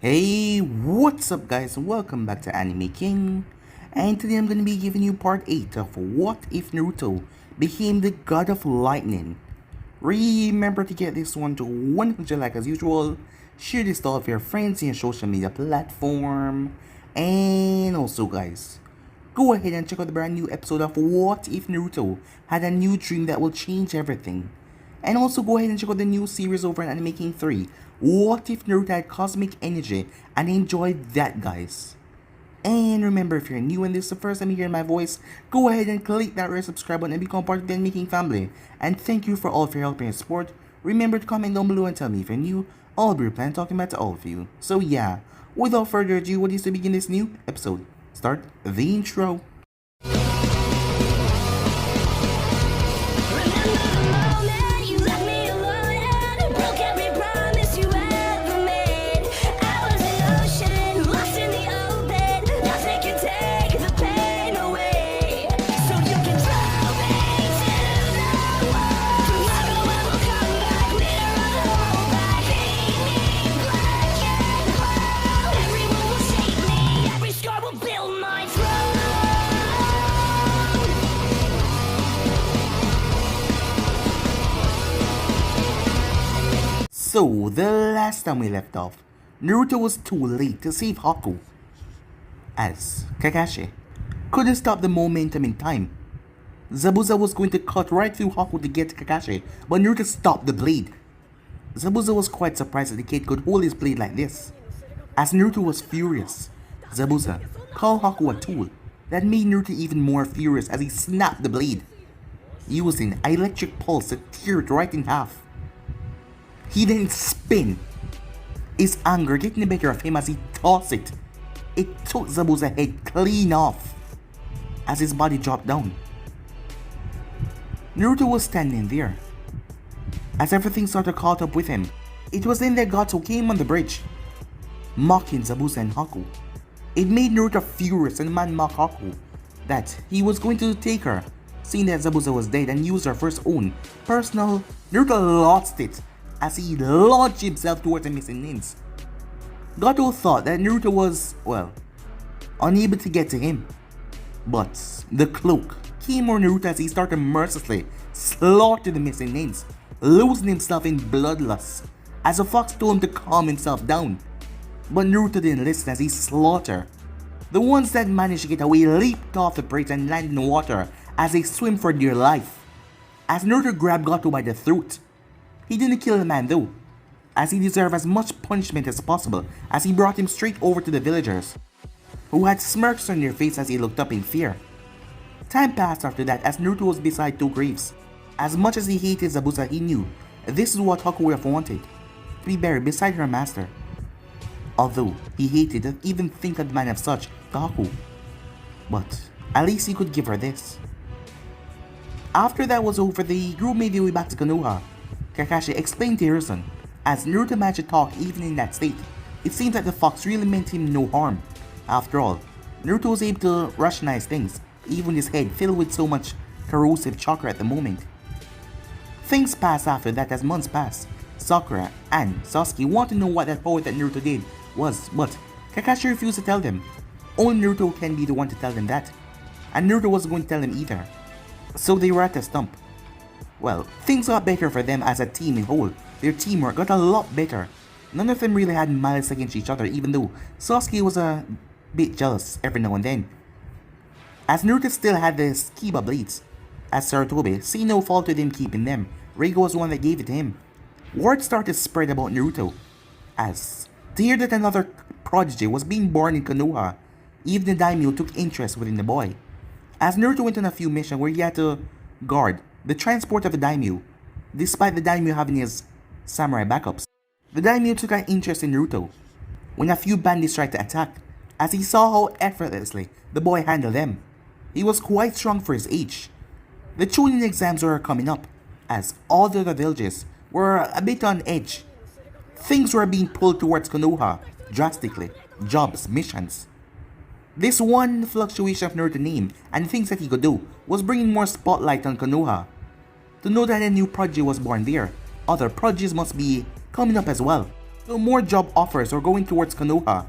Hey, what's up guys? Welcome back to Anime King. And today I'm going to be giving you part 8 of What If Naruto Became the God of Lightning. Remember to get this one to 100 likes as usual. Share this to all of your friends in your social media platform. And also guys, go ahead and check out the brand new episode of What If Naruto Had a New Dream That Will Change Everything. And also go ahead and check out the new series over on Anime King 3. What if Naruto had cosmic energy? And enjoyed that, guys. And remember, if you're new and this is the first time you're hearing my voice, go ahead and click that red subscribe button and become part of the Anime King family. And thank you for all of your help and your support. Remember to comment down below and tell me if you're new. I'll be replying talking back to all of you. So yeah, without further ado, what is to begin this new episode? Start the intro. So, the last time we left off, Naruto was too late to save Haku, as Kakashi couldn't stop the momentum in time. Zabuza was going to cut right through Haku to get to Kakashi, but Naruto stopped the blade. Zabuza was quite surprised that the kid could hold his blade like this, as Naruto was furious. Zabuza called Haku a tool. That made Naruto even more furious as he snapped the blade, using an electric pulse to tear it right in half. He then spin, his anger getting the better of him as he tossed it. It took Zabuza's head clean off as his body dropped down. Naruto was standing there as everything started caught up with him. It was then that Gato came on the bridge, mocking Zabuza and Haku. It made Naruto furious and man mock Haku that he was going to take her, seeing that Zabuza was dead and use her for his own personal. Naruto lost it as he launched himself towards the missing ninjas. Gato thought that Naruto was, well, unable to get to him. But the cloak came on Naruto as he started mercilessly slaughter the missing ninjas, losing himself in bloodlust as the fox told him to calm himself down. But Naruto didn't listen as he slaughtered. The ones that managed to get away leaped off the bridge and landed in the water as they swim for their life. As Naruto grabbed Gato by the throat, he didn't kill the man though, as he deserved as much punishment as possible, as he brought him straight over to the villagers, who had smirks on their face as he looked up in fear. Time passed after that as Naruto was beside two graves. As much as he hated Zabuza, he knew this is what Haku would have wanted, to be buried beside her master. Although he hated to even think of the man of such to Haku, but at least he could give her this. After that was over, the group made their way back to Konoha. Kakashi explained to Hiruzen, as Naruto managed to talk even in that state. It seems that the fox really meant him no harm. After all, Naruto was able to rationalize things, even with his head filled with so much corrosive chakra at the moment. Things passed after that as months passed. Sakura and Sasuke wanted to know what that power that Naruto did was, but Kakashi refused to tell them. Only Naruto can be the one to tell them that, and Naruto wasn't going to tell them either. So they were at a stump. Well, things got better for them as a team in whole. Their teamwork got a lot better. None of them really had malice against each other, even though Sasuke was a bit jealous every now and then. As Naruto still had the Kiba blades, as Sarutobi, see no fault with him keeping them. Reigo was the one that gave it to him. Word started to spread about Naruto, as to hear that another prodigy was being born in Konoha. Even the daimyo took interest within the boy. As Naruto went on a few missions where he had to guard the transport of the daimyo, despite the daimyo having his samurai backups. The daimyo took an interest in Naruto when a few bandits tried to attack, as he saw how effortlessly the boy handled them. He was quite strong for his age. The Chunin exams were coming up, as all the other villages were a bit on edge. Things were being pulled towards Konoha drastically, jobs, missions. This one fluctuation of Naruto's name and things that he could do was bringing more spotlight on Konoha. To know that a new prodigy was born there, other prodigies must be coming up as well. So more job offers were going towards Konoha,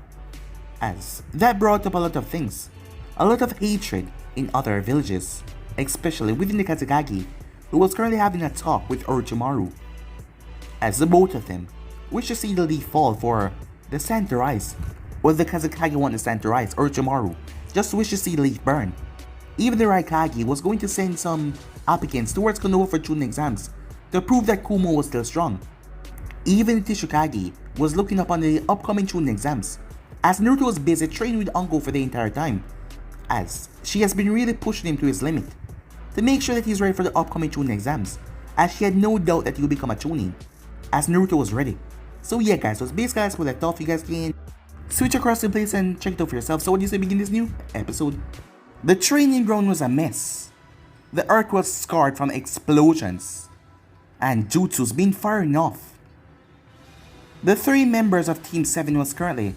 as that brought up a lot of things. A lot of hatred in other villages, especially within the Kazekage, who was currently having a talk with Orochimaru, as the both of them wish to see the leaf fall for the sun to rise. Well, the Kazekage want the sun to rise, Orochimaru just wish to see the leaf burn. Even the Raikage was going to send some applicants towards Konoha for Chunin exams to prove that Kumo was still strong. Even Tishikage was looking up on the upcoming Chunin exams, as Naruto was busy training with Anko for the entire time, as she has been really pushing him to his limit to make sure that he's ready for the upcoming Chunin exams, as she had no doubt that he would become a Chunin, as Naruto was ready. So yeah guys, so basically that's what I thought. You guys can switch across the place and check it out for yourself. So what do you say begin this new episode? The training ground was a mess. The earth was scarred from explosions and jutsus being firing off. The 3 members of Team 7 was currently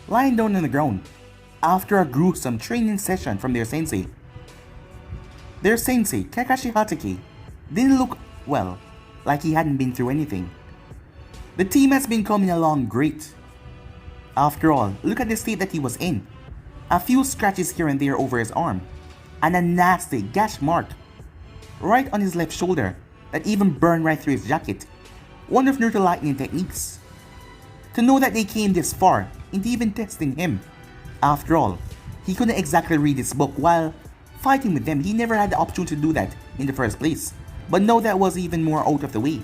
lying down on the ground after a gruesome training session from their sensei. Their sensei, Kakashi Hatake, didn't look, well, like he hadn't been through anything. The team has been coming along great. After all, look at the state that he was in. A few scratches here and there over his arm, and a nasty gash mark right on his left shoulder that even burned right through his jacket. One of Naruto lightning techniques. To know that they came this far into even testing him. After all, he couldn't exactly read this book while fighting with them. He never had the opportunity to do that in the first place, but now that was even more out of the way.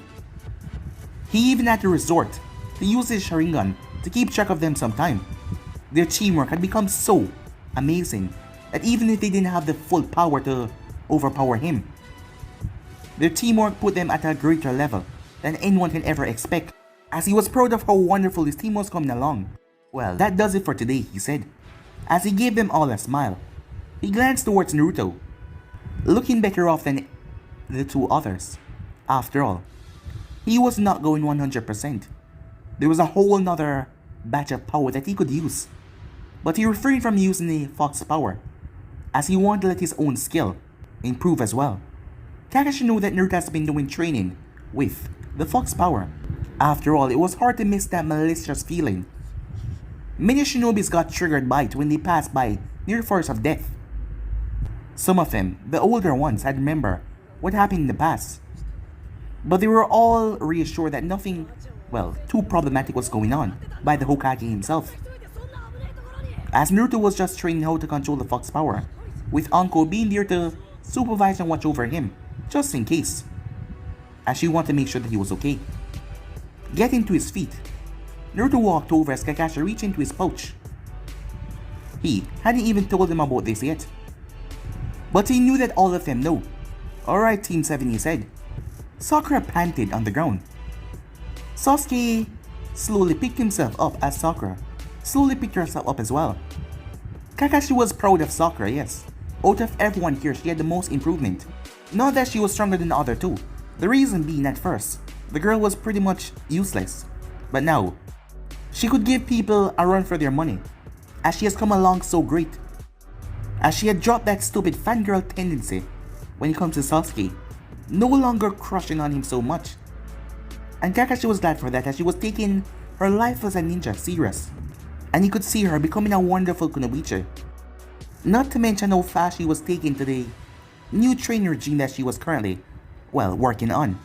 He even had to resort to use his Sharingan to keep track of them sometime. Their teamwork had become so amazing that even if they didn't have the full power to overpower him, their teamwork put them at a greater level than anyone can ever expect, as he was proud of how wonderful his team was coming along. Well, that does it for today, he said, as he gave them all a smile. He glanced towards Naruto, looking better off than the 2 others. After all, he was not going 100%. There was a whole nother batch of power that he could use, but he refrained from using the fox power, as he wanted to let his own skill improve as well. Kakashi knew that Naruto has been doing training with the fox power. After all, it was hard to miss that malicious feeling. Many shinobis got triggered by it when they passed by near the forest of death. Some of them, the older ones, had remembered what happened in the past, but they were all reassured that nothing, well, too problematic was going on by the Hokage himself, as Naruto was just training how to control the fox power, with Anko being there to supervise and watch over him, just in case, as she wanted to make sure that he was okay. Getting to his feet, Naruto walked over as Kakashi reached into his pouch. He hadn't even told them about this yet, but he knew that all of them know. Alright Team 7, he said. Sakura panted on the ground. Sasuke slowly picked himself up as Sakura slowly picked herself up as well. Kakashi was proud of Sakura, yes. Out of everyone here, she had the most improvement. Not that she was stronger than the other 2. The reason being, at first, the girl was pretty much useless. But now, she could give people a run for their money, as she has come along so great. As she had dropped that stupid fangirl tendency when it comes to Sasuke, no longer crushing on him so much. And Kakashi was glad for that, as she was taking her life as a ninja serious, and he could see her becoming a wonderful kunoichi. Not to mention how fast she was taken to the new training regime that she was currently, well, working on.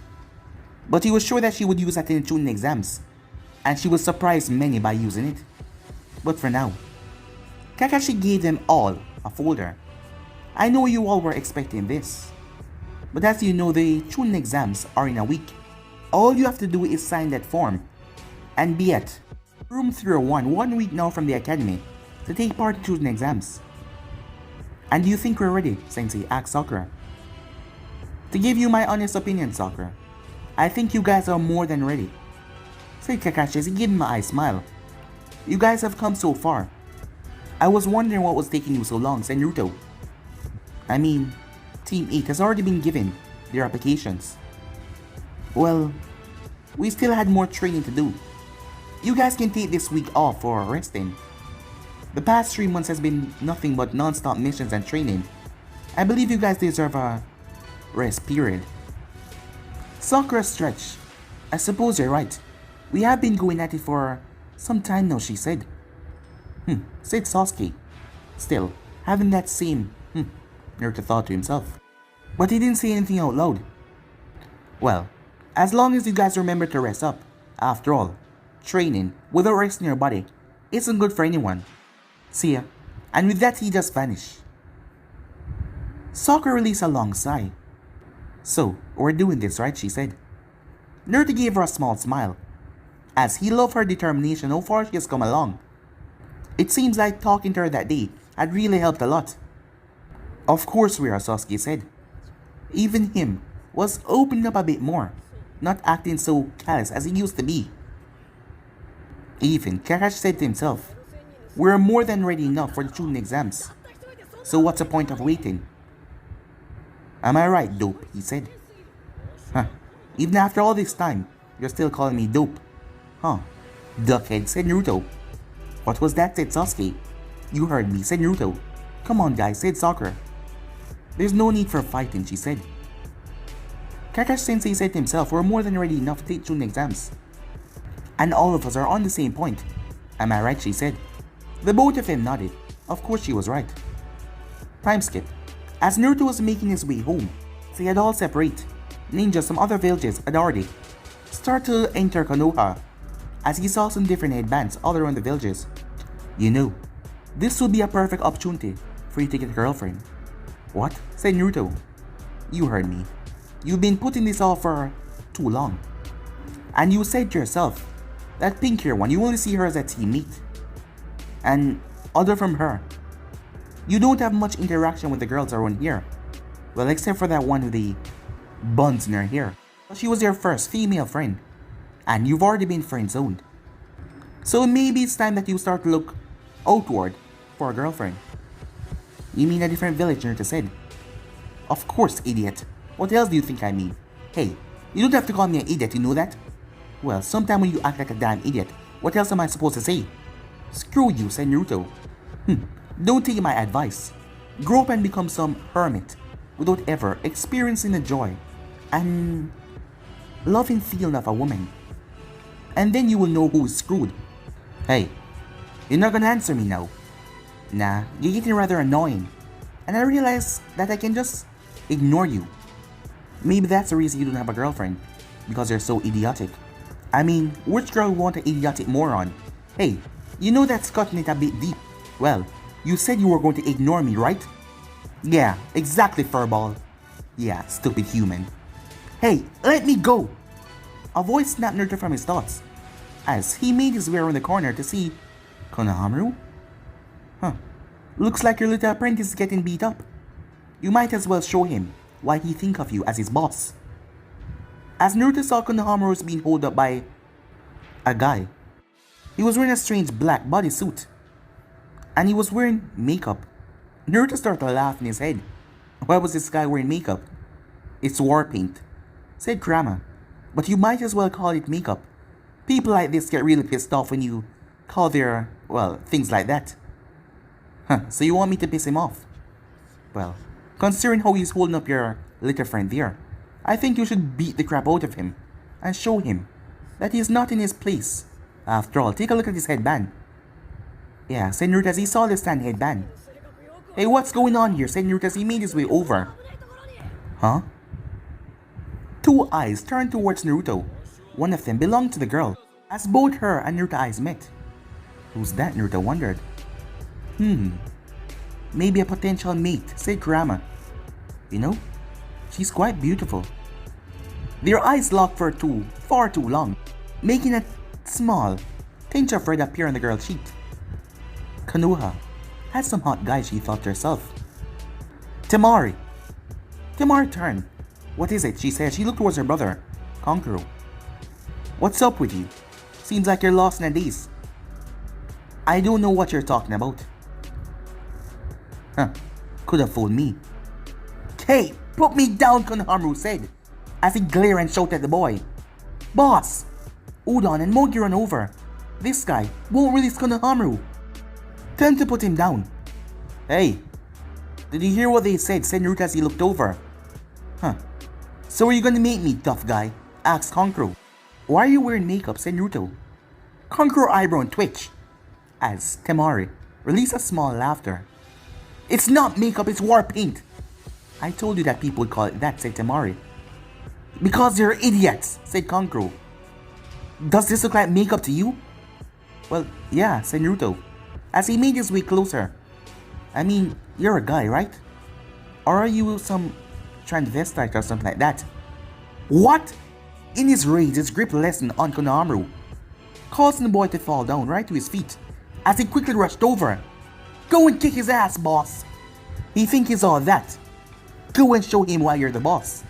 But he was sure that she would use that in the Chunin exams, and she would surprise many by using it. But for now, Kakashi gave them all a folder. I know you all were expecting this, but as you know, the Chunin exams are in a week. All you have to do is sign that form and be at room 301 1 week now from the academy to take part in Chunin exams. And do you think we're ready, Sensei? Asked Sakura. To give you my honest opinion, Sakura, I think you guys are more than ready, said Kakashi as he gave him an eye smile. You guys have come so far. I was wondering what was taking you so long, said Naruto. I mean, Team 8 has already been given their applications. Well, we still had more training to do. You guys can take this week off for resting. The past 3 months has been nothing but non-stop missions and training. I believe you guys deserve a rest period. Sakura stretched. I suppose you're right. We have been going at it for some time now, she said. Said Sasuke. Still, having that same, Naruto thought to himself. But he didn't say anything out loud. Well, as long as you guys remember to rest up. After all, training without resting your body isn't good for anyone. See ya. And with that, he just vanished. Sakura released a long sigh. So, we're doing this, right? She said. Naruto gave her a small smile, as he loved her determination how far she has come along. It seems like talking to her that day had really helped a lot. Of course we are, Sasuke said. Even him was opening up a bit more, not acting so callous as he used to be. Even Kakashi said to himself, we're more than ready enough for the Chunin exams. So what's the point of waiting? Am I right, dope? He said. Even after all this time, you're still calling me dope. Duckhead, said Naruto. What was that? Said Sasuke. You heard me, said Naruto. Come on guys, said Sakura. There's no need for fighting, she said. Kakashi Sensei said to himself, we're more than ready enough to take Chunin exams. And all of us are on the same point. Am I right? She said. The both of them nodded. Of course she was right. Time skip. As Naruto was making his way home, they had all separate. Ninjas from other villages had already started to enter Konoha, as he saw some different headbands all around the villages. You know, this would be a perfect opportunity for you to get a girlfriend. What? Said Naruto. You heard me. You've been putting this off for too long. And you said to yourself, that pink hair one, you only see her as a teammate. And other from her, you don't have much interaction with the girls around here. Well, except for that one with the buns in her hair. She was your first female friend. And you've already been friend-zoned. So maybe it's time that you start to look outward for a girlfriend. You mean a different village, Naruto said. Of course, idiot. What else do you think I mean? Hey, you don't have to call me an idiot, you know that? Well, sometime when you act like a damn idiot, what else am I supposed to say? Screw you, said Naruto. Don't take my advice. Grow up and become some hermit without ever experiencing the joy and loving feeling of a woman. And then you will know who is screwed. Hey, you're not gonna answer me now. Nah, you're getting rather annoying. And I realize that I can just ignore you. Maybe that's the reason you don't have a girlfriend. Because you're so idiotic. I mean, which girl would want an idiotic moron? Hey, you know that's cutting it a bit deep. Well, you said you were going to ignore me, right? Yeah, exactly, furball. Yeah, stupid human. Hey, let me go! A voice snapped Naruto from his thoughts, as he made his way around the corner to see Konohamaru? Looks like your little apprentice is getting beat up. You might as well show him why he think of you as his boss. As Naruto saw Konohamaru was being held up by a guy. He was wearing a strange black bodysuit, and he was wearing makeup. Naruto started to laugh in his head. Why was this guy wearing makeup? It's war paint, said Kurama. But you might as well call it makeup. People like this get really pissed off when you call their, well, things like that. So you want me to piss him off? Well, considering how he's holding up your little friend there, I think you should beat the crap out of him and show him that he is not in his place. After all, take a look at his headband. Yeah, said Naruto as he saw the stand headband. Hey, what's going on here? Said Naruto as he made his way over. Huh? Two eyes turned towards Naruto. One of them belonged to the girl, as both her and Naruto's eyes met. Who's that? Naruto wondered. Maybe a potential mate, said Kurama. You know, she's quite beautiful. Their eyes locked for far too long, making a small tinge of red appear on the girl's cheek. Konoha had some hot guy, she thought to herself. Temari turned. What is it? She said. She looked towards her brother, Kankuro. What's up with you? Seems like you're lost in a daze. I don't know what you're talking about. Could have fooled me. Hey, put me down, Konohamaru said, as he glared and shouted at the boy. Boss! Udon and Monkey run over. This guy won't release Konohamaru. Tell him to put him down. Hey, did you hear what they said? Said Naruto as he looked over. So are you gonna make me, tough guy? Asked Kankuro. Why are you wearing makeup? Said Naruto. Kankuro eyebrow and twitch as Temari released a small laughter. It's not makeup, it's war paint. I told you that people would call it that, said Temari. Because they're idiots, said Kankuro. Does this look like makeup to you? Well, yeah, said Naruto, as he made his way closer. I mean, you're a guy, right? Or are you some transvestite or something like that? What? In his rage, his grip lessened on Konohamaru, causing the boy to fall down right to his feet, as he quickly rushed over. Go and kick his ass, boss! He think he's all that. Go and show him why you're the boss.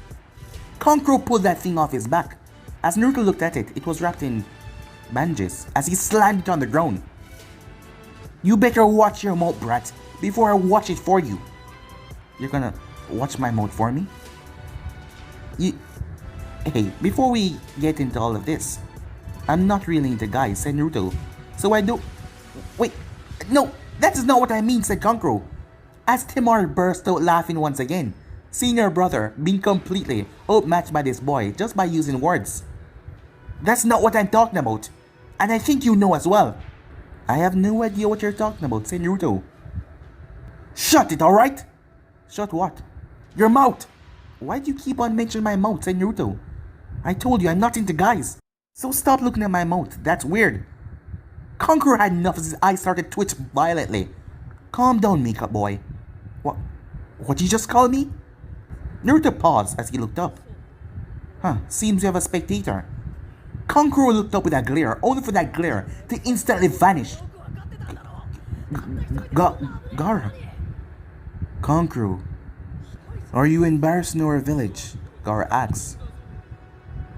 Kankuro pulled that thing off his back. As Naruto looked at it, it was wrapped in bandages, as he slammed it on the ground. You better watch your mouth, brat, before I watch it for you. You're gonna watch my mouth for me? Hey, before we get into all of this, I'm not really into guys, said Naruto. So I don't... Wait, no, that is not what I mean, said Kankuro. As Temari burst out laughing once again, seeing her brother being completely outmatched by this boy just by using words. That's not what I'm talking about, and I think you know as well. I have no idea what you're talking about, said Naruto. Shut it, alright? Shut what? Your mouth! Why do you keep on mentioning my mouth, said Naruto? I told you I'm not into guys, so stop looking at my mouth, that's weird. Kankuro had enough as his eyes started to twitch violently. Calm down, makeup boy. What you just call me? Naruto paused as he looked up. Seems you have a spectator. Kankuro looked up with a glare, only for that glare to instantly vanish. Gaara. Kankuro. Are you embarrassed in our village? Gaara asks.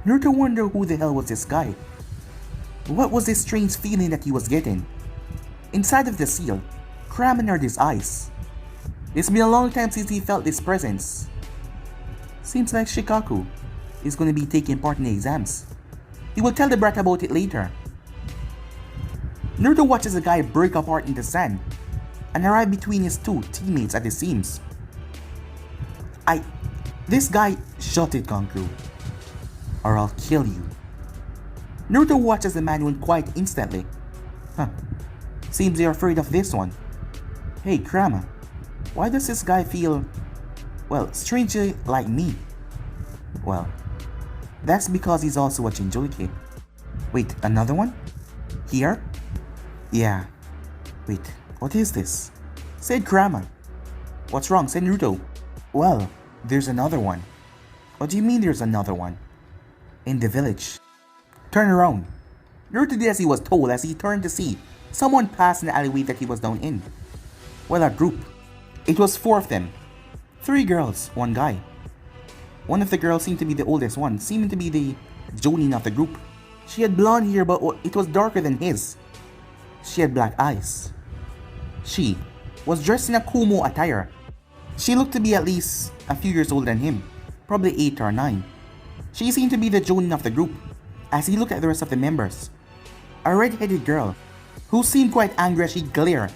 Naruto wondered who the hell was this guy. What was this strange feeling that he was getting? Inside of the seal, Kurama narrowed his eyes. It's been a long time since he felt this presence. Seems like Shikaku is going to be taking part in the exams. He will tell the brat about it later. Naruto watches a guy break apart in the sand and arrive between his two teammates at the seams. This guy, shut it, Kankuro, or I'll kill you. Naruto watches the man went quiet instantly. Seems they're afraid of this one. Hey, Kurama, why does this guy feel, well, strangely like me? Well, that's because he's also a Jinchuriki. Wait, another one? Here? Yeah. Wait, what is this? Said Kurama. What's wrong? Said Naruto. Well, there's another one. What do you mean there's another one? In the village. Turn around. Naruto did as he was told as he turned to see someone pass in the alleyway that he was down in. Well, a group. It was 4 of them. 3 girls, 1 guy. One of the girls seemed to be the oldest one, seeming to be the Chunin of the group. She had blonde hair, but it was darker than his. She had black eyes. She was dressed in a Kumo attire. She looked to be at least a few years older than him, probably 8 or 9. She seemed to be the Chunin of the group, as he looked at the rest of the members. A red-headed girl, who seemed quite angry as she glared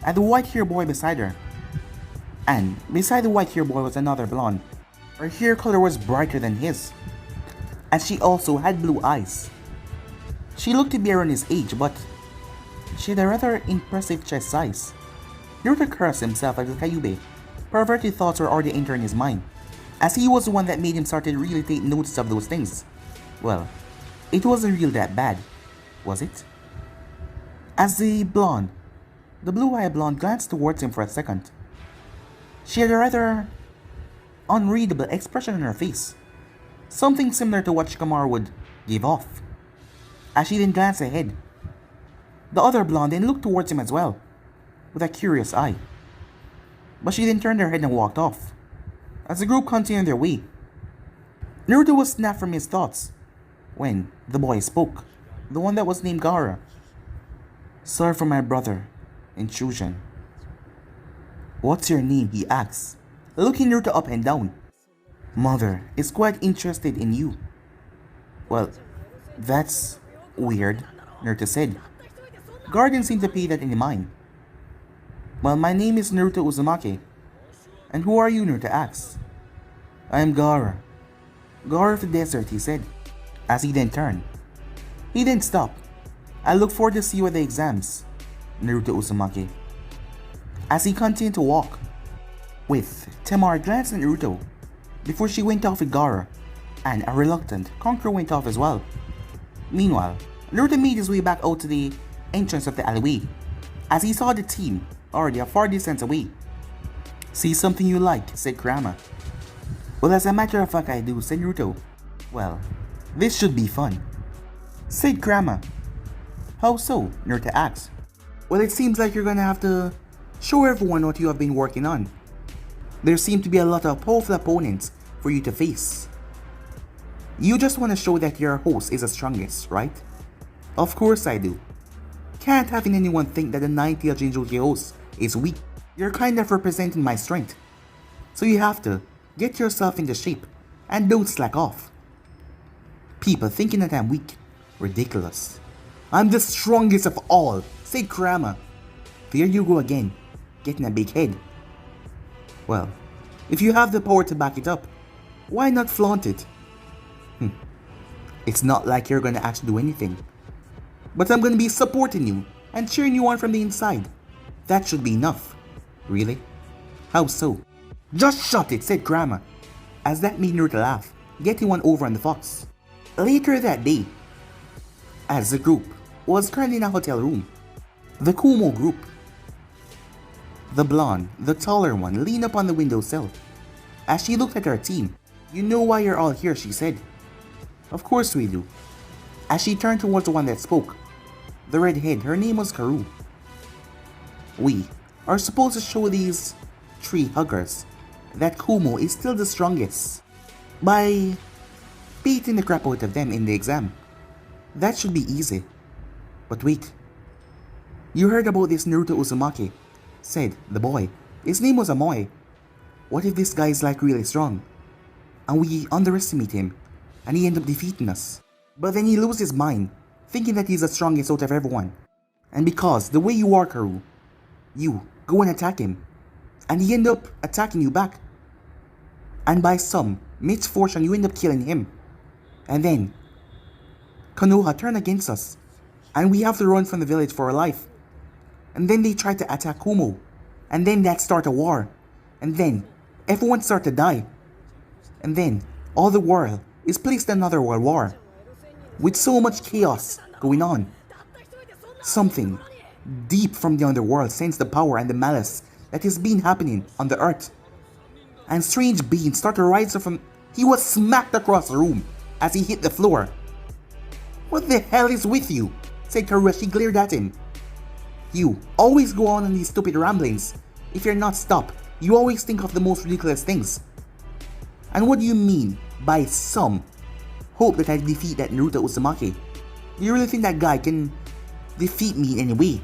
at the white-haired boy beside her. And beside the white-haired boy was another blonde. Her hair color was brighter than his, and she also had blue eyes. She looked to be around his age, but she had a rather impressive chest size. Naruto cursed himself as a Kyuubi. Perverted thoughts were already entering his mind, as he was the one that made him start to really take notice of those things. Well, it wasn't real that bad, was it? As the blue-eyed blonde glanced towards him for a second. She had a rather unreadable expression on her face, something similar to what Shikamaru would give off. As she then glanced ahead, the other blonde then looked towards him as well, with a curious eye. But she then turned her head and walked off, as the group continued their way. Naruto was snapped from his thoughts when the boy spoke, the one that was named Gaara. Sorry for my brother, intrusion. What's your name? He asks, looking Naruto up and down. Mother is quite interested in you. Well, that's weird, Naruto said. Guardian seemed to pay that in mind. Well, my name is Naruto Uzumaki. And who are you? Naruto asks. I am Gaara. Gaara of the desert, he said. as he then turned. He didn't stop. I look forward to see you at the exams, Naruto Uzumaki. As he continued to walk, with Temar glanced at Naruto before she went off with Gaara, and a reluctant Conqueror went off as well. Meanwhile, Naruto made his way back out to the entrance of the alleyway as he saw the team already a far distance away. See something you like, said Kurama. Well, as a matter of fact I do, said Naruto. Well, this should be fun, said Kurama. How so? Naruto asked. Well, it seems like you're gonna have to show everyone what you have been working on. There seem to be a lot of powerful opponents for you to face. You just want to show that your host is the strongest, right? Of course I do. Can't having anyone think that the 9-tailed Jinchuriki host is weak. You're kind of representing my strength. So you have to get yourself into shape and don't slack off. People thinking that I'm weak. Ridiculous. I'm the strongest of all, said Kurama. There you go again, getting a big head. Well, if you have the power to back it up, why not flaunt it? It's not like you're gonna actually do anything. But I'm gonna be supporting you and cheering you on from the inside. That should be enough. Really? How so? Just shut it, said Kurama, as that made Naruto laugh, getting one over on the fox. Later that day, as the group was currently in a hotel room, the Kumo group, the blonde, the taller one, leaned up on the windowsill. As she looked at her team, you know why you're all here, she said. Of course we do. As she turned towards the one that spoke, the redhead, her name was Karu. We are supposed to show these tree huggers that Kumo is still the strongest by beating the crap out of them in the exam. That should be easy. But wait. You heard about this Naruto Uzumaki, said the boy. His name was Amoy. What if this guy is like really strong, and we underestimate him, and he end up defeating us? But then he loses his mind, thinking that he's the strongest out of everyone. And because the way you are, Karu, you go and attack him, and he end up attacking you back. And by some misfortune, you end up killing him. And then Konoha turned against us, and we have to run from the village for our life. And then they try to attack Kumo, and then that start a war, and then everyone start to die. And then all the world is placed in another world war, with so much chaos going on. Something deep from the underworld sensed the power and the malice that has been happening on the earth. And strange beings start to rise up from... He was smacked across the room as he hit the floor. What the hell is with you? Said Karu as she glared at him. You always go on these stupid ramblings. If you're not stopped, you always think of the most ridiculous things. And what do you mean by some hope that I defeat that Naruto Uzumaki? Do you really think that guy can defeat me in any way?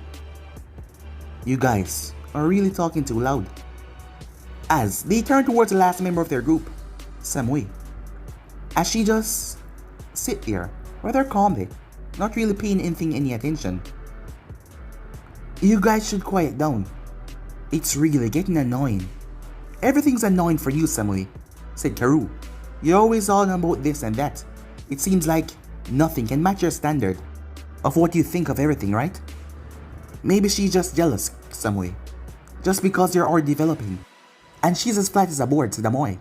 You guys are really talking too loud. As they turn towards the last member of their group, Samui, as she just sit there rather calmly, not really paying anything any attention. You guys should quiet down. It's really getting annoying. Everything's annoying for you, Samui, said Karu. You're always all about this and that. It seems like nothing can match your standard of what you think of everything, right? Maybe she's just jealous, Samui, just because you're already developing. And she's as flat as a board, said Amoy.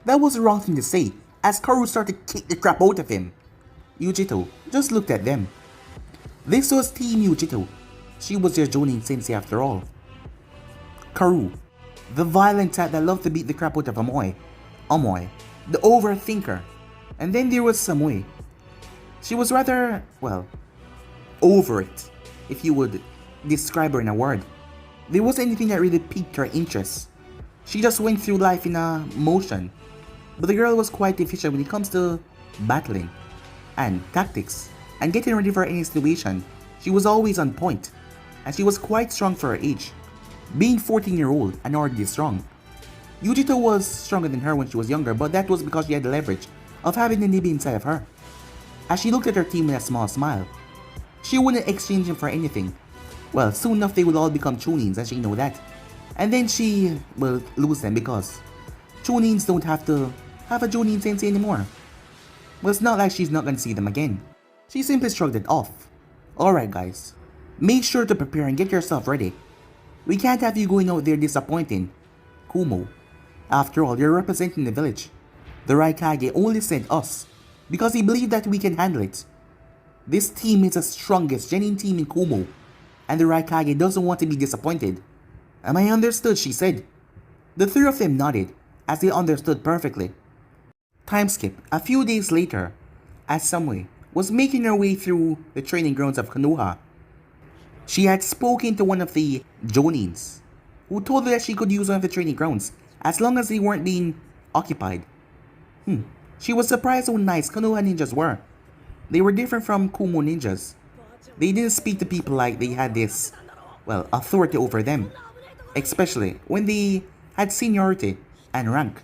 That was the wrong thing to say, as Karu started to kick the crap out of him. Yujito just looked at them. This was Team Yujito. She was their Jonin sensei after all. Karu, the violent type that loved to beat the crap out of Amoy. Amoy, the overthinker. And then there was Samui. She was rather, well, over it, if you would describe her in a word. There wasn't anything that really piqued her interest. She just went through life in a motion. But the girl was quite efficient when it comes to battling and tactics and getting ready for any situation. She was always on point, and she was quite strong for her age, being 14-year-old and already strong. Yujito was stronger than her when she was younger, but that was because she had the leverage of having the Nibi inside of her. As she looked at her team with a small smile, she wouldn't exchange him for anything. Well, soon enough they would all become Chunins, and she know that. And then she will lose them because Chunins don't have to have a Jonin sensei anymore. But it's not like she's not gonna see them again. She simply shrugged it off. Alright guys, make sure to prepare and get yourself ready. We can't have you going out there disappointing Kumo. After all, you're representing the village. The Raikage only sent us because he believed that we can handle it. This team is the strongest genuine team in Kumo, and the Raikage doesn't want to be disappointed. Am I understood? She said. The three of them nodded, as they understood perfectly. Time skip. A few days later, as Samui was making her way through the training grounds of Konoha, she had spoken to one of the Jonins, who told her that she could use one of the training grounds as long as they weren't being occupied. She was surprised how nice Konoha ninjas were. They were different from Kumo ninjas. They didn't speak to people like they had this, well, authority over them, especially when they had seniority and rank.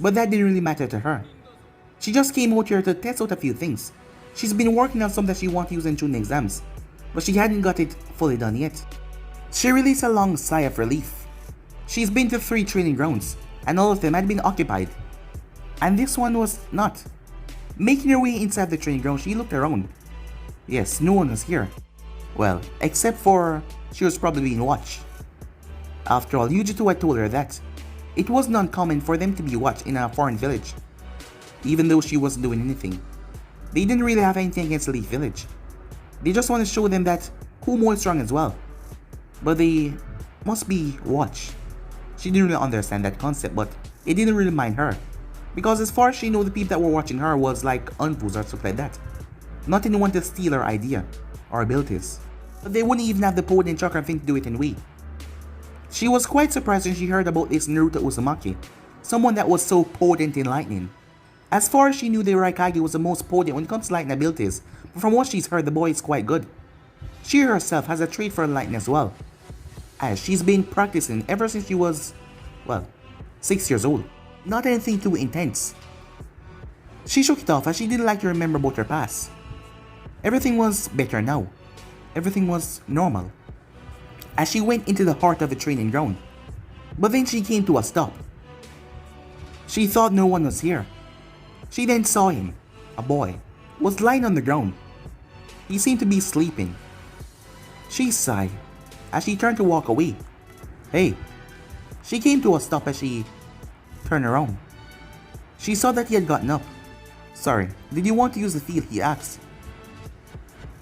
But that didn't really matter to her. She just came out here to test out a few things. She's been working on some that she wants to use in Chunin exams, but she hadn't got it fully done yet. She released a long sigh of relief. She's been to 3 training grounds, and all of them had been occupied. And this one was not. Making her way inside the training ground, she looked around. Yes, no one was here. Well, except for she was probably being watched. After all, Yujitu had told her that it wasn't uncommon for them to be watched in a foreign village. Even though she wasn't doing anything. They didn't really have anything against the Leaf village. They just want to show them that Kumo is strong as well. But they must be watched. She didn't really understand that concept, but it didn't really mind her. Because as far as she knew, the people that were watching her was like unfus or stuff like that. Not anyone to steal her idea or abilities. But they wouldn't even have the potent chakra thing to do it anyway. She was quite surprised when she heard about this Naruto Uzumaki, someone that was so potent in lightning. As far as she knew, the Raikage was the most potent when it comes to lightning abilities, but from what she's heard, the boy is quite good. She herself has a trait for lightning as well, as she's been practicing ever since she was, well, 6 years old. Not anything too intense. She shook it off as she didn't like to remember about her past. Everything was better now. Everything was normal. As she went into the heart of the training ground. But then she came to a stop. She thought no one was here. She then saw him, a boy, was lying on the ground. He seemed to be sleeping. She sighed as she turned to walk away. Hey! She came to a stop as she turned around. She saw that he had gotten up. Sorry, did you want to use the field? He asked.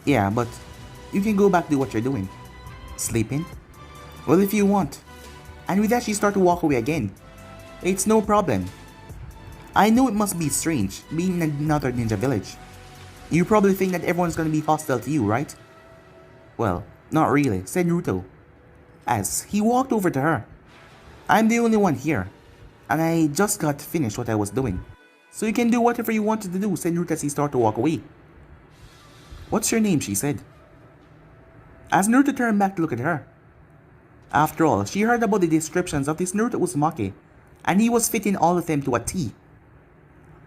Yeah, but you can go back to do what you're doing. Sleeping? Well, if you want. And with that, she started to walk away again. It's no problem. I know it must be strange, being in another ninja village. You probably think that everyone's gonna be hostile to you, right? Well, not really, said Naruto, as he walked over to her. I'm the only one here, and I just got finished what I was doing. So you can do whatever you wanted to do, said Naruto as he started to walk away. What's your name? She said, as Naruto turned back to look at her. After all, she heard about the descriptions of this Naruto Uzumaki, and he was fitting all of them to a T.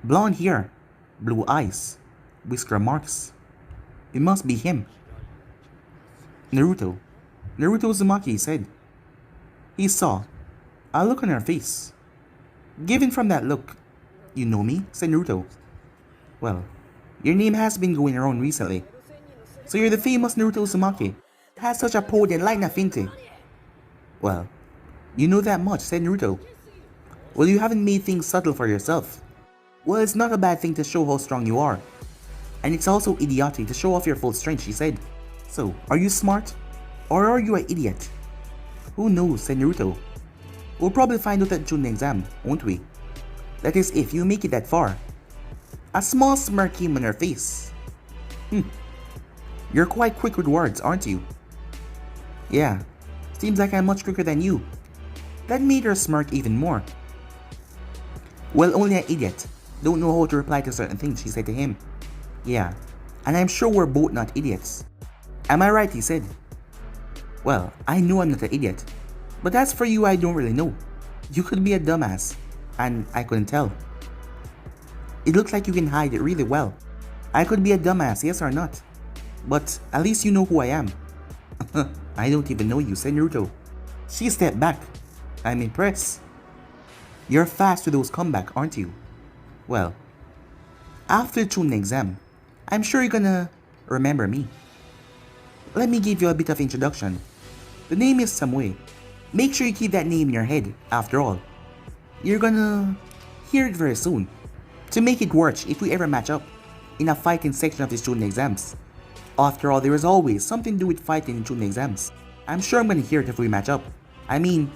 Blonde hair, blue eyes, whisker marks. It must be him. Naruto Uzumaki said. He saw a look on her face. Given from that look, you know me, said Naruto. Well, your name has been going around recently. So you're the famous Naruto Uzumaki. Has such a potent lightning affinity. Well, you know that much, said Naruto. Well, you haven't made things subtle for yourself. Well, it's not a bad thing to show how strong you are. And it's also idiotic to show off your full strength, she said. So, are you smart? Or are you an idiot? Who knows, said Naruto. We'll probably find out at the Chunin exam, won't we? That is, if you make it that far. A small smirk came on her face. You're quite quick with words, aren't you? Yeah, seems like I'm much quicker than you. That made her smirk even more. Well, only an idiot don't know how to reply to certain things, she said to him. Yeah, and I'm sure we're both not idiots. Am I right, he said. Well, I know I'm not an idiot, but as for you, I don't really know. You could be a dumbass, and I couldn't tell. It looks like you can hide it really well. I could be a dumbass, yes or not, but at least you know who I am. I don't even know you, said Naruto. She stepped back. I'm impressed. You're fast with those comeback, aren't you? Well, After the Chunin exam, I'm sure you're gonna remember me. Let me give you a bit of introduction. The name is Samui. Make sure you keep that name in your head, after all. You're gonna hear it very soon. To make it worse if we ever match up in a fighting section of the student exams. After all, there is always something to do with fighting in student exams. I'm sure I'm gonna hear it if we match up. I mean,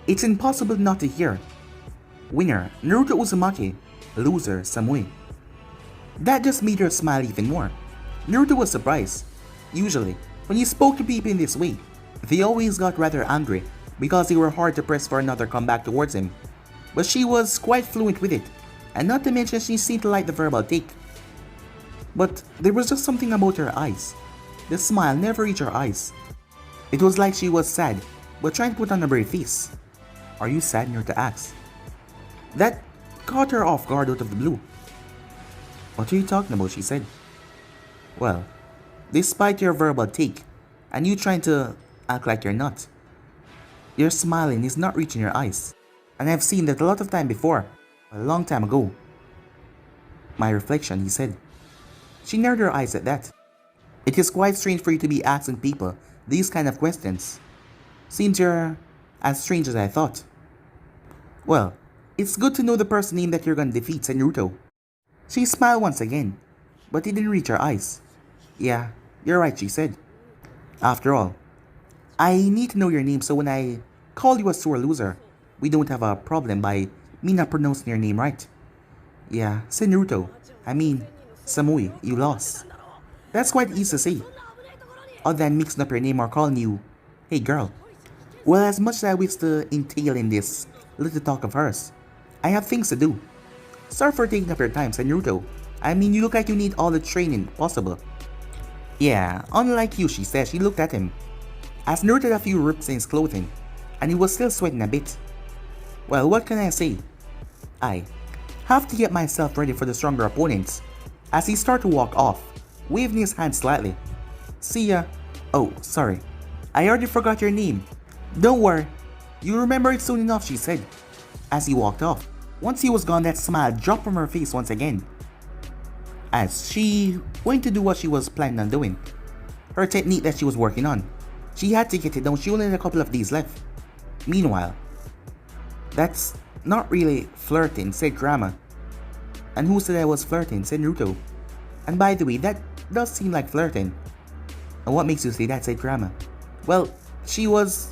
it's impossible not to hear. Winner, Naruto Uzumaki. Loser, Samui. That just made her smile even more. Naruto was surprised. Usually, when he spoke to people in this way, they always got rather angry because they were hard to press for another comeback towards him. But she was quite fluent with it, and not to mention she seemed to like the verbal take. But there was just something about her eyes. The smile never reached her eyes. It was like she was sad, but trying to put on a brave face. Are you sad? Naruto asked. That caught her off guard out of the blue. What are you talking about? She said. Well, despite your verbal take, and you trying to act like you're not, your smiling is not reaching your eyes. And I've seen that a lot of time before, a long time ago. My reflection, he said. She narrowed her eyes at that. It is quite strange for you to be asking people these kind of questions. Seems you're as strange as I thought. Well, it's good to know the person name that you're gonna defeat, said Naruto. She smiled once again, but it didn't reach her eyes. Yeah, you're right, she said. After all, I need to know your name so when I call you a sore loser, we don't have a problem by me not pronouncing your name right. Yeah, said Naruto. I mean, Samui, you lost. That's quite easy to say. Other than mixing up your name or calling you, hey girl. Well, as much as I wish to entail in this little talk of hers, I have things to do. Sorry for taking up your time, said Naruto. I mean, you look like you need all the training possible. Yeah, unlike you, she said. She looked at him. As Naruto had a few rips in his clothing, and he was still sweating a bit. Well, what can I say? I have to get myself ready for the stronger opponents. As he started to walk off, waving his hand slightly. See ya. Oh, sorry. I already forgot your name. Don't worry. You'll remember it soon enough, she said. As he walked off. Once he was gone, that smile dropped from her face once again. As she went to do what she was planning on doing. Her technique that she was working on. She had to get it down. She only had a couple of days left. Meanwhile, that's not really flirting, said Grandma. And who said I was flirting, said Naruto. And by the way, that does seem like flirting. And what makes you say that, said Grandma. Well, she was,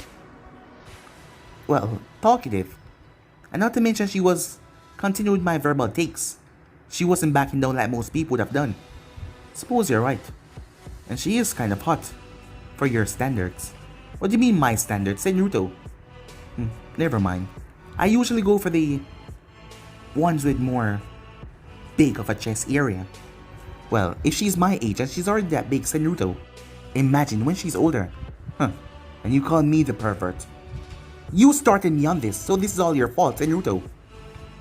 well, talkative. And not to mention she was continuing my verbal takes. She wasn't backing down like most people would have done. Suppose you're right. And she is kind of hot. For your standards. What do you mean my standards, said Naruto. Never mind. I usually go for the ones with more big of a chest area. Well, if she's my age and she's already that big, said Naruto. Imagine when she's older. And you call me the pervert. You started me on this, so this is all your fault, said Naruto.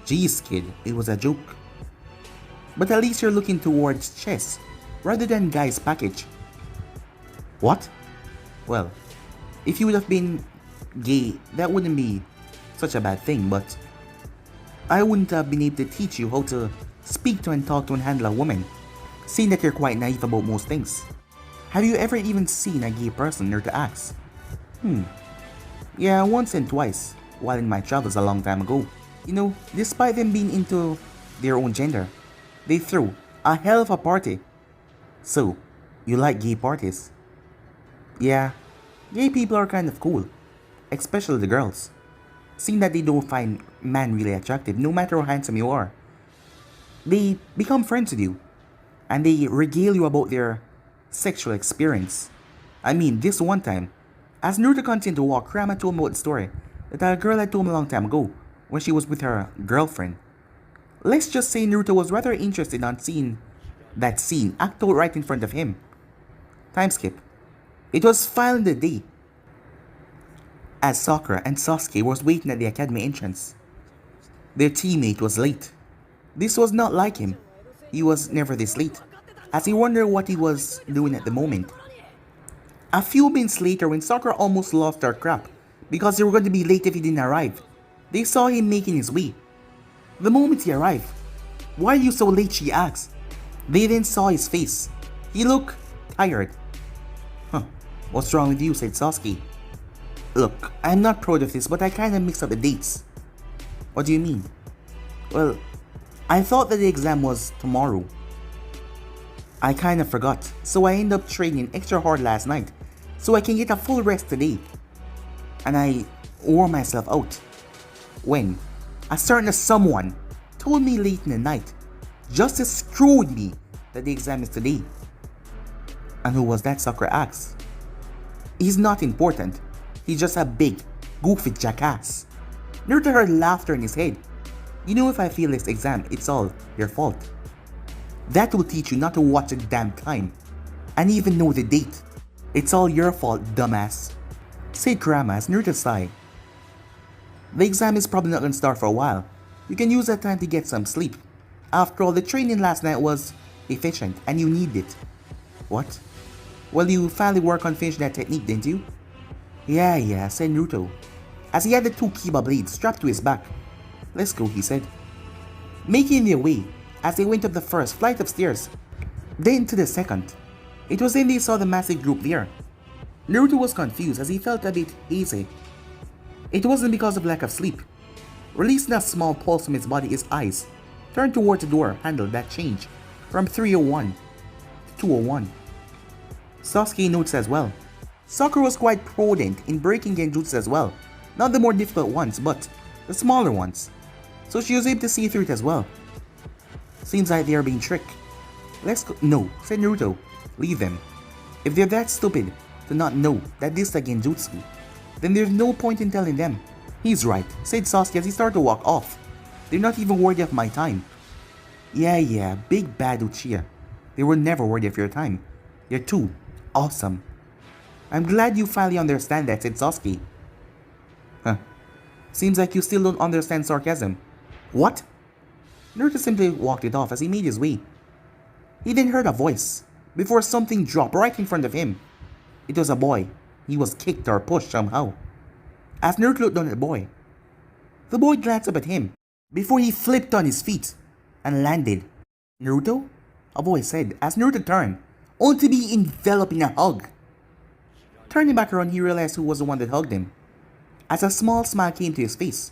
Jeez, kid, it was a joke. But at least you're looking towards chess, rather than guy's package. What? Well, if you would have been gay, that wouldn't be such a bad thing, but I wouldn't have been able to teach you how to speak to and talk to and handle a woman, seeing that you're quite naive about most things. Have you ever even seen a gay person, Naruto asked? Yeah, once and twice, while in my travels a long time ago. You know, despite them being into their own gender, they threw a hell of a party. So, you like gay parties? Yeah, gay people are kind of cool, especially the girls. Seeing that they don't find man really attractive, no matter how handsome you are. They become friends with you, and they regale you about their sexual experience. I mean, this one time, as Naruto continued to walk, Kurama told him about the story that a girl had told him a long time ago when she was with her girlfriend. Let's just say Naruto was rather interested on seeing that scene act out right in front of him. Time skip. It was finally the day as Sakura and Sasuke was waiting at the academy entrance. Their teammate was late. This was not like him. He was never this late, as he wondered what he was doing at the moment. A few minutes later, when Sakura almost lost her crap because they were going to be late if he didn't arrive, they saw him making his way. The moment he arrived, Why are you so late, she asked. They then saw his face. He looked tired. Huh, what's wrong with you, said Sasuke. Look, I'm not proud of this, but I kinda mixed up the dates. What do you mean? Well, I thought that the exam was tomorrow. I kinda forgot, so I ended up training extra hard last night, so I can get a full rest today. And I wore myself out. When a certain someone told me late in the night, just to screw with me, that the exam is today. And who was that, Sakura asked. He's not important. He's just a big, goofy jackass. Naruto heard laughter in his head. You know, if I fail this exam, it's all your fault. That will teach you not to watch the damn time, and even know the date. It's all your fault, dumbass, said Kurama as Naruto sighed. The exam is probably not going to start for a while. You can use that time to get some sleep. After all, the training last night was efficient, and you need it. What? Well, you finally worked on finishing that technique, didn't you? Yeah, said Naruto, as he had the two Kiba blades strapped to his back. Let's go, he said, making their way as they went up the first flight of stairs, then to the second. It was then they saw the massive group there. Naruto was confused as he felt a bit hazy. It wasn't because of lack of sleep. Releasing a small pulse from his body, his eyes turned toward the door handle that changed from 301 to 201. Sasuke notes as well. Sakura was quite prudent in breaking genjutsu as well. Not the more difficult ones, but the smaller ones. So she was able to see through it as well. Seems like they are being tricked. Let's go. No, said Naruto. Leave them. If they're that stupid to not know that this is a genjutsu, then there's no point in telling them. He's right, said Sasuke as he started to walk off. They're not even worthy of my time. Yeah, big bad Uchiha. They were never worthy of your time. You're too awesome. I'm glad you finally understand that, said Sasuke. Huh. Seems like you still don't understand sarcasm. What? Naruto simply walked it off as he made his way. He then heard a voice, before something dropped right in front of him. It was a boy. He was kicked or pushed somehow. As Naruto looked down at the boy glanced up at him, before he flipped on his feet, and landed. Naruto? A voice said, as Naruto turned, only to be enveloped in a hug. Turning back around, he realized who was the one that hugged him, as a small smile came to his face.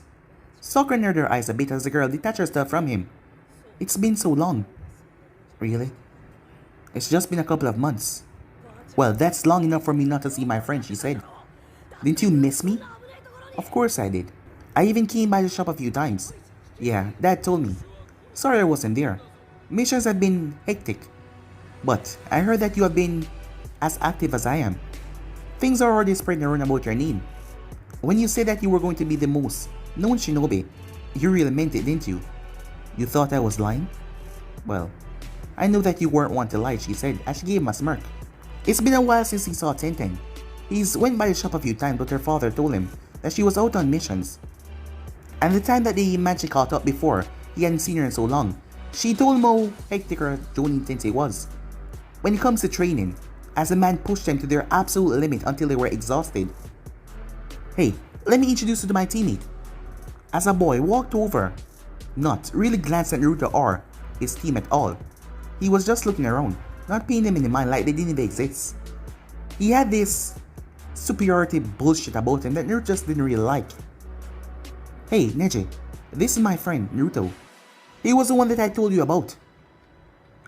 Sakura narrowed her eyes a bit as the girl detached herself from him. It's been so long. Really? It's just been a couple of months. Well, that's long enough for me not to see my friend, she said. Didn't you miss me? Of course I did. I even came by the shop a few times. Yeah, Dad told me. Sorry I wasn't there. Missions have been hectic. But I heard that you have been as active as I am. Things are already spreading around about your name. When you said that you were going to be the most known shinobi, you really meant it, didn't you? You thought I was lying? Well, I know that you weren't one to lie, she said as she gave him a smirk. It's been a while since he saw Tenten. He's went by the shop a few times, but her father told him that she was out on missions. And the time that they managed to caught up before, he hadn't seen her in so long. She told him how hectic her Jonin Tensei was. When it comes to training, as a man pushed them to their absolute limit until they were exhausted. Hey, let me introduce you to my teammate. As a boy walked over, not really glanced at Naruto or his team at all. He was just looking around, not paying them any mind like they didn't even exist. He had this superiority bullshit about him that Naruto just didn't really like. Hey, Neji, this is my friend, Naruto. He was the one that I told you about.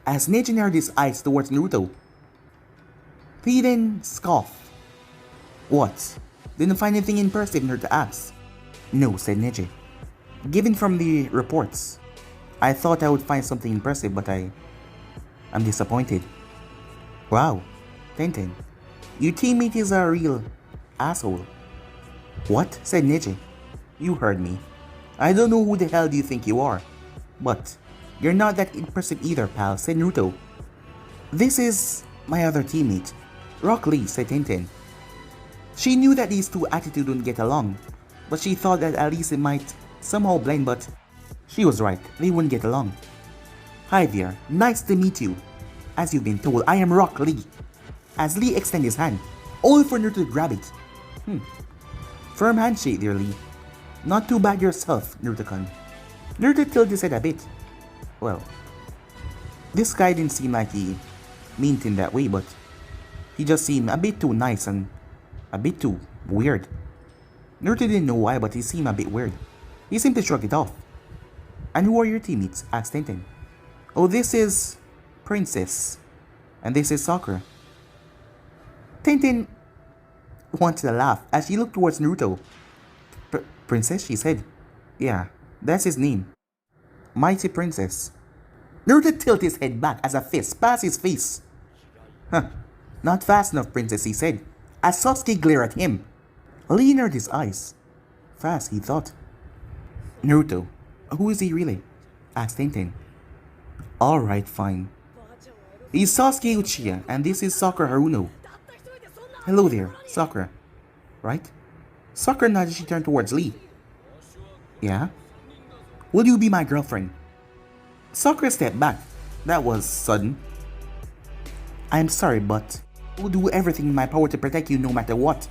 As Neji narrowed his eyes towards Naruto, he then scoffed. What? Didn't find anything impressive, Naruto asked. No, said Neji. Given from the reports, I thought I would find something impressive, but I'm disappointed. Wow, Tenten, your teammate is a real asshole. What? Said Neji. You heard me. I don't know who the hell do you think you are, but you're not that impressive either, pal, said Naruto. This is my other teammate, Rock Lee, said Tenten. She knew that these two attitudes wouldn't get along, but she thought that at least it might somehow blend, but she was right, they wouldn't get along. Hi there, nice to meet you. As you've been told, I am Rock Lee. As Lee extended his hand, only for Naruto to grab it. Firm handshake there, Lee. Not too bad yourself, Naruto-kun. Naruto tilted his head a bit. Well, this guy didn't seem like he meant in that way, but he just seemed a bit too nice and a bit too weird. Naruto didn't know why, but he seemed a bit weird. He seemed to shrug it off. And who are your teammates? Asked Tenten. Oh, this is Princess. And this is Sakura. Tenten wanted to laugh as she looked towards Naruto. Princess, she said. Yeah, that's his name. Mighty Princess. Naruto tilted his head back as a fist passed his face. Huh. Not fast enough, Princess, he said, as Sasuke glared at him. Lee narrowed his eyes. Fast, he thought. Naruto, who is he really? Asked Tenten. Alright, fine. He's Sasuke Uchiha, and this is Sakura Haruno. Hello there, Sakura. Right? Sakura nodded as she turned towards Lee. Yeah? Will you be my girlfriend? Sakura stepped back. That was sudden. I'm sorry, but I will do everything in my power to protect you no matter what,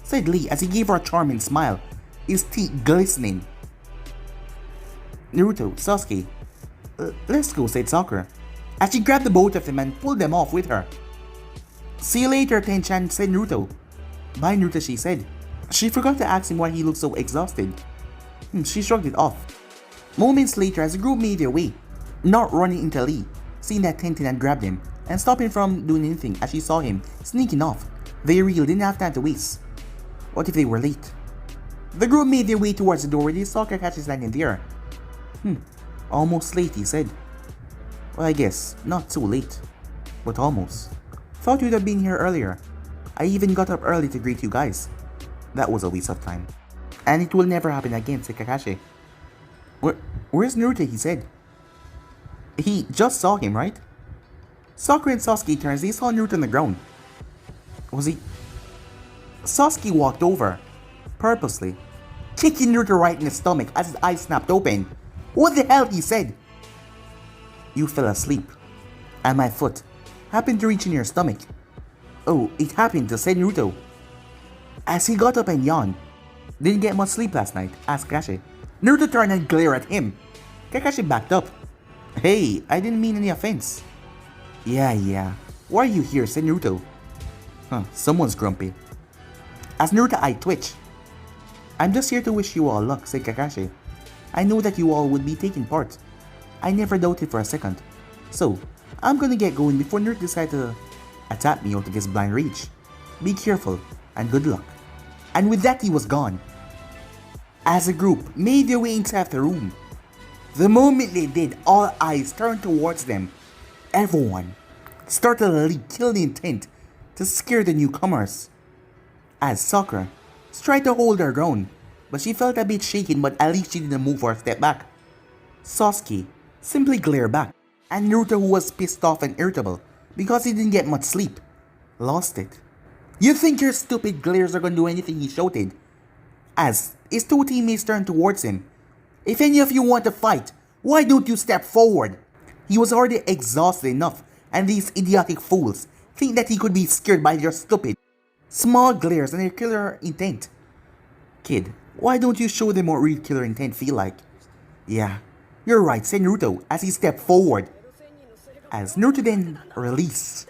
said Lee as he gave her a charming smile, his teeth glistening. Naruto, Sasuke, let's go, said Sakura, as she grabbed the both of them and pulled them off with her. See you later, Tenchan, said Naruto. Bye, Naruto, she said. She forgot to ask him why he looked so exhausted. She shrugged it off. Moments later, as the group made their way, not running into Lee, seeing that Tenten had grabbed him, and stopping from doing anything as she saw him sneaking off, they really didn't have time to waste. What if they were late? The group made their way towards the door where they saw Kakashi standing there. Almost late, he said. Well, I guess, not too late, but almost. Thought you'd have been here earlier. I even got up early to greet you guys. That was a waste of time. And it will never happen again, said Kakashi. Where's Naruto, he said. He just saw him, right? Sakura and Sasuke turned as they saw Naruto on the ground. Was he? Sasuke walked over, purposely, kicking Naruto right in the stomach as his eyes snapped open. What the hell, he said. You fell asleep, and my foot happened to reach in your stomach. Oh, it happened to, said Naruto. As he got up and yawned. Didn't get much sleep last night, asked Kakashi. Naruto turned and glared at him. Kakashi backed up. Hey, I didn't mean any offense. Yeah. Why are you here, said Naruto. Someone's grumpy. As Naruto eyed twitch. I'm just here to wish you all luck, said Kakashi. I know that you all would be taking part. I never doubted for a second. So, I'm gonna get going before Naruto decides to attack me out of his blind rage. Be careful, and good luck. And with that, he was gone. As a group made their way inside the room, the moment they did, all eyes turned towards them. Everyone started kill the intent to scare the newcomers. As Sakura tried to hold her ground, but she felt a bit shaken, but at least she didn't move or step back. Sasuke simply glared back, and Naruto, who was pissed off and irritable because he didn't get much sleep, lost it. You think your stupid glares are gonna do anything, he shouted, as his two teammates turned towards him. If any of you want to fight, why don't you step forward? He was already exhausted enough, and these idiotic fools think that he could be scared by their stupid, small glares and their killer intent. Kid, why don't you show them what real killer intent feel like? Yeah, you're right, said Naruto as he stepped forward. As Naruto then released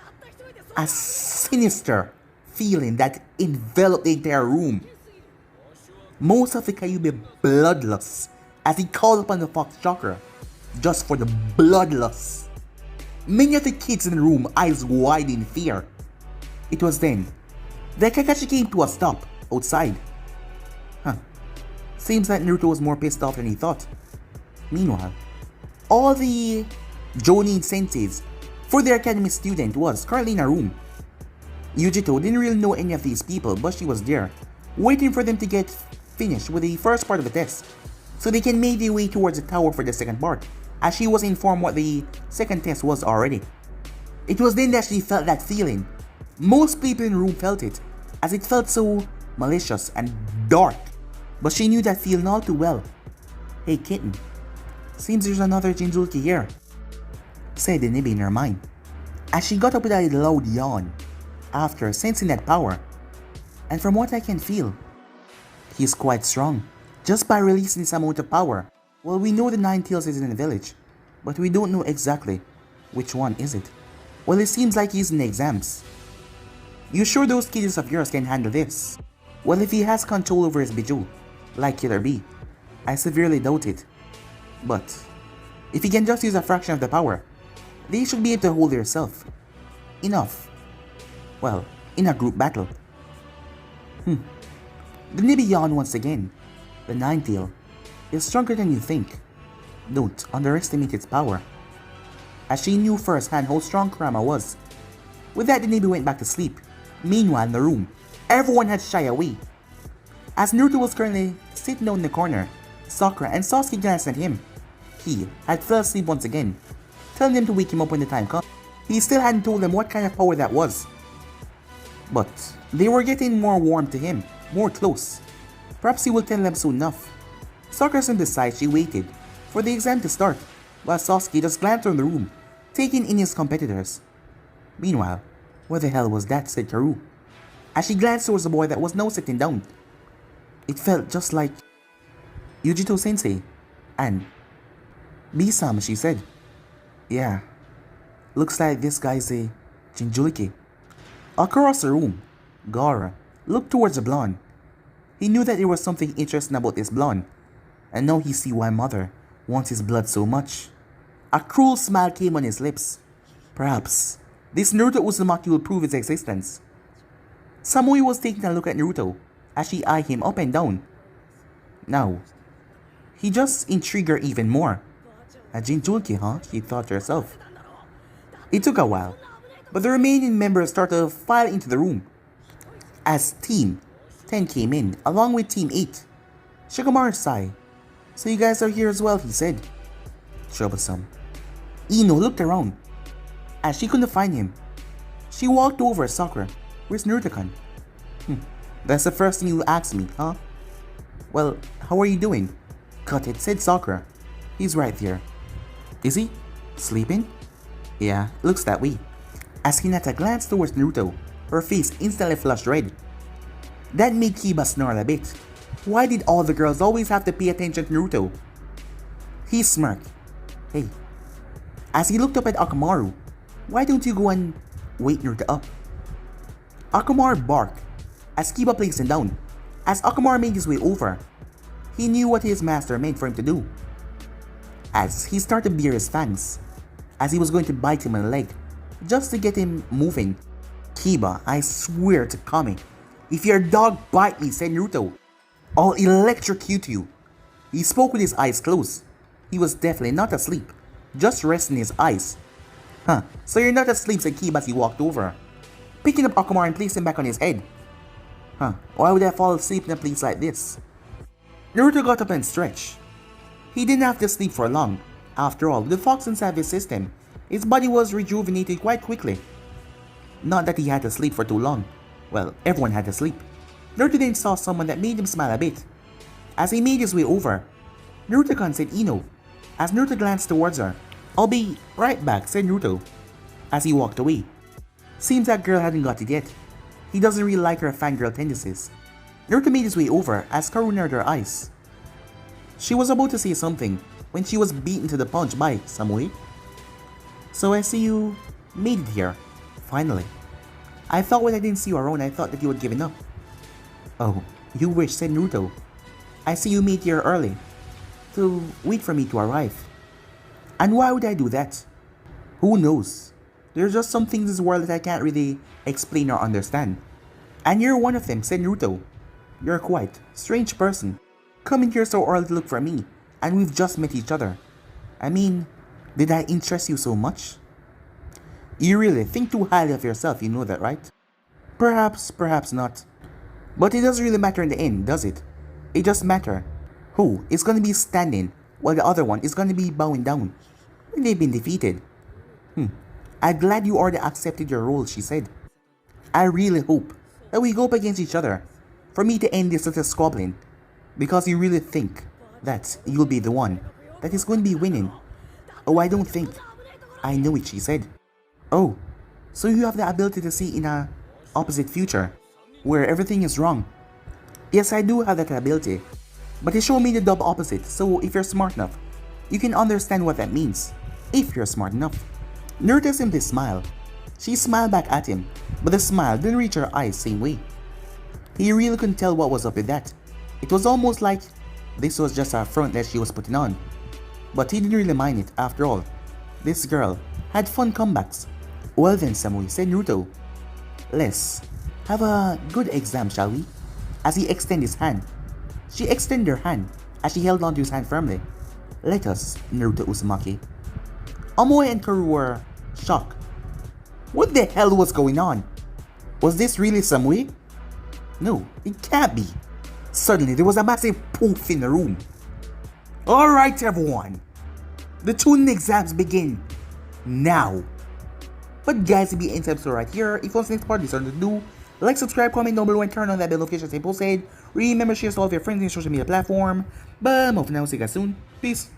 a sinister feeling that enveloped the entire room. Most of the Kyuubi bloodlust as he called upon the Fox Chakra just for the bloodlust. Many of the kids in the room, eyes wide in fear. It was then that Kakashi came to a stop outside. Seems that Naruto was more pissed off than he thought. Meanwhile, all the Jonin senseis for their academy student was currently in a room. Yujito didn't really know any of these people, but she was there, waiting for them to get finished with the first part of the test, so they can make their way towards the tower for the second part, as she was informed what the second test was already. It was then that she felt that feeling. Most people in the room felt it, as it felt so malicious and dark, but she knew that feeling all too well. Hey kitten, seems there's another Jinchuriki here, said Enibe in her mind, as she got up with a loud yawn, after sensing that power. And from what I can feel, he's quite strong, just by releasing this amount of power. Well, we know the Nine Tails is in the village, but we don't know exactly which one is it. Well, it seems like he's in the exams. You sure those kids of yours can handle this? Well, if he has control over his bijou, like Killer B, I severely doubt it. But if he can just use a fraction of the power, they should be able to hold themselves. Enough. Well, in a group battle. The Nibby yawned once again. The Ninetale is stronger than you think. Don't underestimate its power. As she knew firsthand how strong Kurama was. With that, the Nibby went back to sleep. Meanwhile, in the room, everyone had shied away. As Naruto was currently sitting down in the corner, Sakura and Sasuke glanced at him. He had fell asleep once again, telling them to wake him up when the time comes. He still hadn't told them what kind of power that was. But they were getting more warm to him, more close. Perhaps he will tell them soon enough. Sakura simply sighed. She waited for the exam to start, while Sasuke just glanced around the room, taking in his competitors. Meanwhile, what the hell was that, said Karu, as she glanced towards the boy that was now sitting down. It felt just like Yujito-sensei and Bisam, she said. Yeah, looks like this guy's a Jinjuriki. Across the room, Gaara looked towards the blonde. He knew that there was something interesting about this blonde, and now he see why mother wants his blood so much. A cruel smile came on his lips. Perhaps this Naruto Uzumaki will prove its existence. Samui was taking a look at Naruto as she eyed him up and down. Now, he just intrigued her even more. A Jinjuriki, huh? She thought to herself. It took a while, but the remaining members started to file into the room. As Team 10 came in, along with Team 8, Shikamaru sighed. So you guys are here as well, he said. Troublesome. Ino looked around. As she couldn't find him, she walked over Sakura. Where's Naruto-kun? That's the first thing you asked me, huh? Well, how are you doing? Cut it, said Sakura. He's right there. Is he? Sleeping? Yeah, looks that way. As Hinata glanced towards Naruto, her face instantly flushed red. That made Kiba snarl a bit. Why did all the girls always have to pay attention to Naruto? He smirked. Hey. As he looked up at Akamaru, why don't you go and wake Naruto up? Akamaru barked as Kiba placed him down. As Akamaru made his way over, he knew what his master meant for him to do. As he started to bear his fangs, as he was going to bite him in the leg, just to get him moving. Kiba, I swear to Kami, if your dog bite me, said Naruto, I'll electrocute you. He spoke with his eyes closed. He was definitely not asleep, just resting his eyes. Huh, so you're not asleep, said Kiba as he walked over, picking up Akamaru and placed him back on his head. Huh, why would I fall asleep in a place like this? Naruto got up and stretched. He didn't have to sleep for long. After all, the fox inside his system, his body was rejuvenated quite quickly. Not that he had to sleep for too long. Well, everyone had to sleep. Naruto then saw someone that made him smile a bit. As he made his way over, Naruto-kun, said Ino. As Naruto glanced towards her, I'll be right back, said Naruto, as he walked away. Seems that girl hadn't got it yet. He doesn't really like her fangirl tendencies. Naruto made his way over as Karu narrowed her eyes. She was about to say something when she was beaten to the punch by Samui. So I see you made it here, finally. I thought when I didn't see you around, I thought that you had given up. Oh, you wish, said Naruto. I see you made here early, to wait for me to arrive. And why would I do that? Who knows? There's just some things in this world that I can't really explain or understand. And you're one of them, said Naruto. You're a quite strange person, coming here so early to look for me, and we've just met each other. I mean, did I interest you so much? You really think too highly of yourself, you know that, right? Perhaps, perhaps not. But it doesn't really matter in the end, does it? It just matters who is going to be standing while the other one is going to be bowing down when they've been defeated. I'm glad you already accepted your role, she said. I really hope that we go up against each other for me to end this little squabbling, because you really think that you'll be the one that is going to be winning. Oh, I don't think. I know it, she said. Oh, so you have the ability to see in a opposite future, where everything is wrong. Yes, I do have that ability, but it showed me the double opposite, so if you're smart enough, you can understand what that means. if you're smart enough. Naruto simply smiled. She smiled back at him, but the smile didn't reach her eyes same way. He really couldn't tell what was up with that. It was almost like this was just a front that she was putting on. But he didn't really mind it after all. This girl had fun comebacks. Well then, Samui, said Naruto. Let's have a good exam, shall we? As he extended his hand. She extended her hand as she held onto his hand firmly. Let us, Naruto Uzumaki. Amoy and Karu were shocked. What the hell was going on? Was this really Samui? No, it can't be. Suddenly, there was a massive poof in the room. Alright everyone, the Chunin exams begin now. But guys, if you end episode right here, if you want to next part, this something to do, like, subscribe, comment down below, and turn on that bell notification say posted. Remember, share to all of your friends in social media platform. But for now, see you guys soon. Peace.